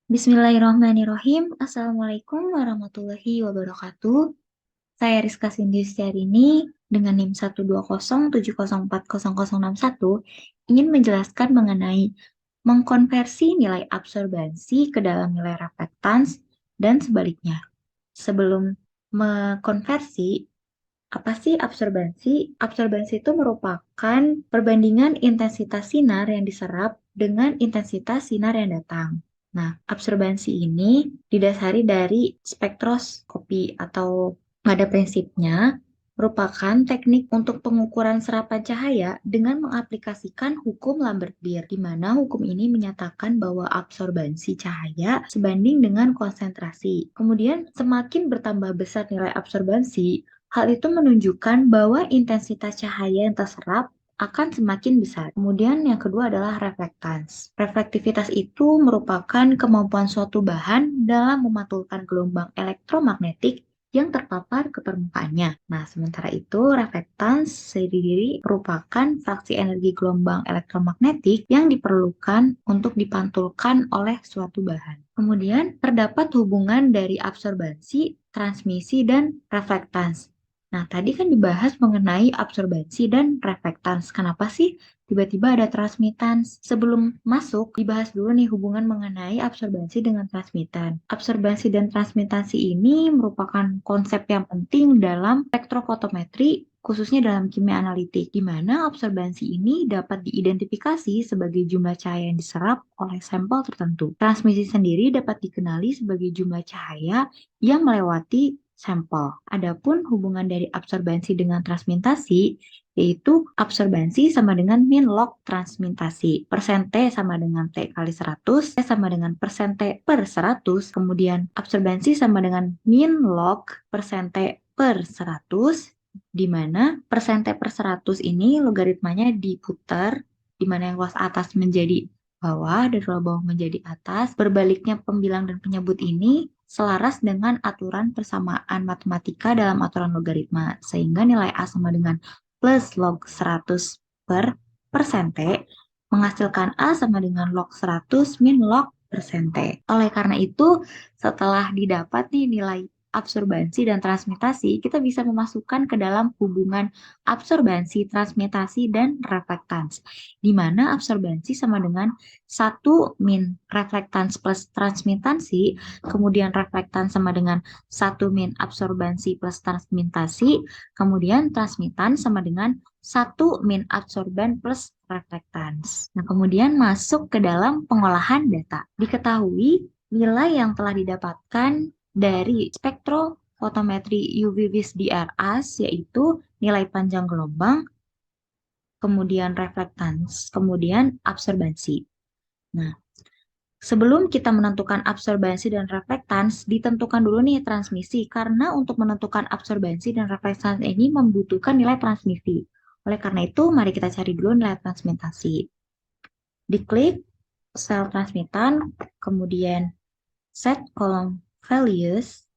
Bismillahirrahmanirrahim. Assalamualaikum warahmatullahi wabarakatuh. Saya Rizka Cindy ini dengan NIM 12070404061 ingin menjelaskan mengenai mengkonversi nilai absorbansi ke dalam nilai reflektans dan sebaliknya. Sebelum mengkonversi, apa sih absorbansi? Absorbansi itu merupakan perbandingan intensitas sinar yang diserap dengan intensitas sinar yang datang. Nah, absorbansi ini didasari dari spektroskopi atau pada prinsipnya merupakan teknik untuk pengukuran serapan cahaya dengan mengaplikasikan hukum Lambert-Beer, di mana hukum ini menyatakan bahwa absorbansi cahaya sebanding dengan konsentrasi. Kemudian, semakin bertambah besar nilai absorbansi, hal itu menunjukkan bahwa intensitas cahaya yang terserap akan semakin besar. Kemudian yang kedua adalah reflektans. Reflektivitas itu merupakan kemampuan suatu bahan dalam memantulkan gelombang elektromagnetik yang terpapar ke permukaannya. Nah, sementara itu reflektans sendiri merupakan fraksi energi gelombang elektromagnetik yang diperlukan untuk dipantulkan oleh suatu bahan. Kemudian terdapat hubungan dari absorbansi, transmisi, dan reflektans. Nah, tadi kan dibahas mengenai absorbansi dan reflektans. Kenapa sih tiba-tiba ada transmitans? Sebelum masuk, dibahas dulu nih hubungan mengenai absorbansi dengan transmitan. Absorbansi dan transmitansi ini merupakan konsep yang penting dalam spektrofotometri, khususnya dalam kimia analitik, di mana absorbansi ini dapat diidentifikasi sebagai jumlah cahaya yang diserap oleh sampel tertentu. Transmisi sendiri dapat dikenali sebagai jumlah cahaya yang melewati sampel. Adapun hubungan dari absorbansi dengan transmitasi, yaitu absorbansi sama dengan min log transmitasi. Persen T sama dengan T kali 100, T sama dengan persen T per 100, kemudian absorbansi sama dengan min log persen T per 100, di mana persen T per 100 ini logaritmanya diputar, di mana yang luas atas menjadi bawah dan luas bawah menjadi atas. Berbaliknya pembilang dan penyebut ini selaras dengan aturan persamaan matematika dalam aturan logaritma, sehingga nilai A sama dengan plus log 100 per persen T menghasilkan A sama dengan log 100 min log persen T. Oleh karena itu, setelah didapat nih nilai absorbansi dan transmitasi, kita bisa memasukkan ke dalam hubungan absorbansi, transmitasi, dan reflektans, di mana absorbansi sama dengan 1 min reflektans plus transmitasi, kemudian reflektans sama dengan 1 min absorbansi plus transmitasi, kemudian transmitan sama dengan 1 min absorban plus reflektans. Nah, kemudian masuk ke dalam pengolahan data. Diketahui nilai yang telah didapatkan dari spektrofotometri UV vis DRAS, yaitu nilai panjang gelombang, kemudian reflektans, kemudian absorbansi. Nah, sebelum kita menentukan absorbansi dan reflektans, ditentukan dulu nih transmisi, karena untuk menentukan absorbansi dan reflektans ini membutuhkan nilai transmisi. Oleh karena itu, mari kita cari dulu nilai transmitasi. Diklik sel transmitan, kemudian set kolom values,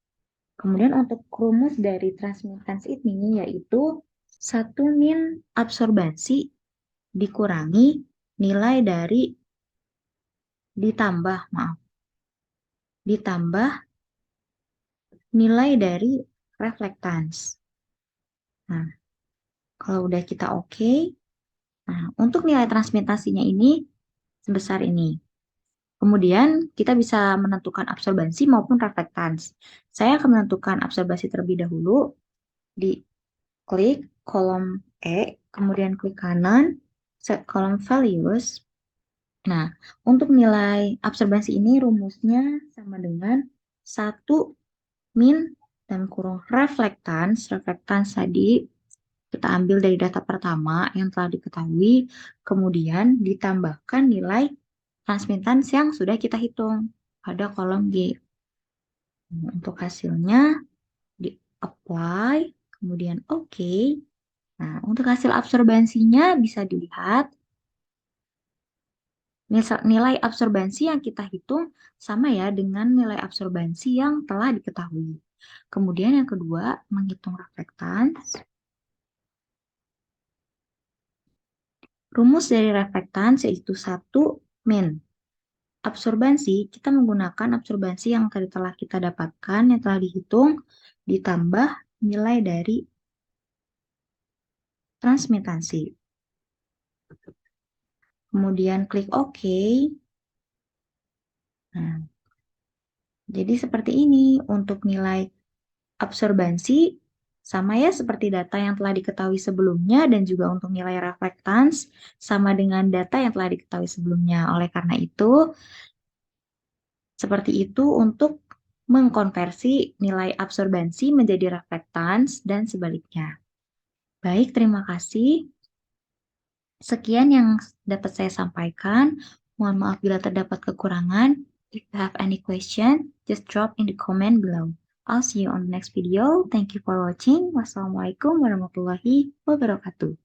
kemudian untuk rumus dari transmitans ini yaitu 1 min absorbansi dikurangi nilai dari ditambah nilai dari reflektans. Nah, kalau udah kita oke, nah untuk nilai transmitasinya ini sebesar ini. Kemudian kita bisa menentukan absorbansi maupun reflektans. Saya akan menentukan absorbansi terlebih dahulu. Di klik kolom E, kemudian klik kanan, set kolom values. Nah, untuk nilai absorbansi ini rumusnya sama dengan 1 min dan kurung reflektans. Reflektans tadi kita ambil dari data pertama yang telah diketahui, kemudian ditambahkan nilai transmittance yang sudah kita hitung pada kolom G. Untuk hasilnya di apply, kemudian oke. Nah, untuk hasil absorbansinya bisa dilihat nilai absorbansi yang kita hitung sama ya dengan nilai absorbansi yang telah diketahui. Kemudian yang kedua, menghitung reflektans. Rumus dari reflektans yaitu 1 min absorbansi, kita menggunakan absorbansi yang tadi telah kita dapatkan, yang telah dihitung, ditambah nilai dari transmitasi. Kemudian klik OK. Nah, jadi seperti ini untuk nilai absorbansi, sama ya seperti data yang telah diketahui sebelumnya, dan juga untuk nilai reflektans sama dengan data yang telah diketahui sebelumnya. Oleh karena itu, seperti itu untuk mengkonversi nilai absorbansi menjadi reflektans dan sebaliknya. Baik, terima kasih. Sekian yang dapat saya sampaikan. Mohon maaf bila terdapat kekurangan. If you have any question, just drop in the comment below. I'll see you on the next video. Thank you for watching. Wassalamualaikum warahmatullahi wabarakatuh.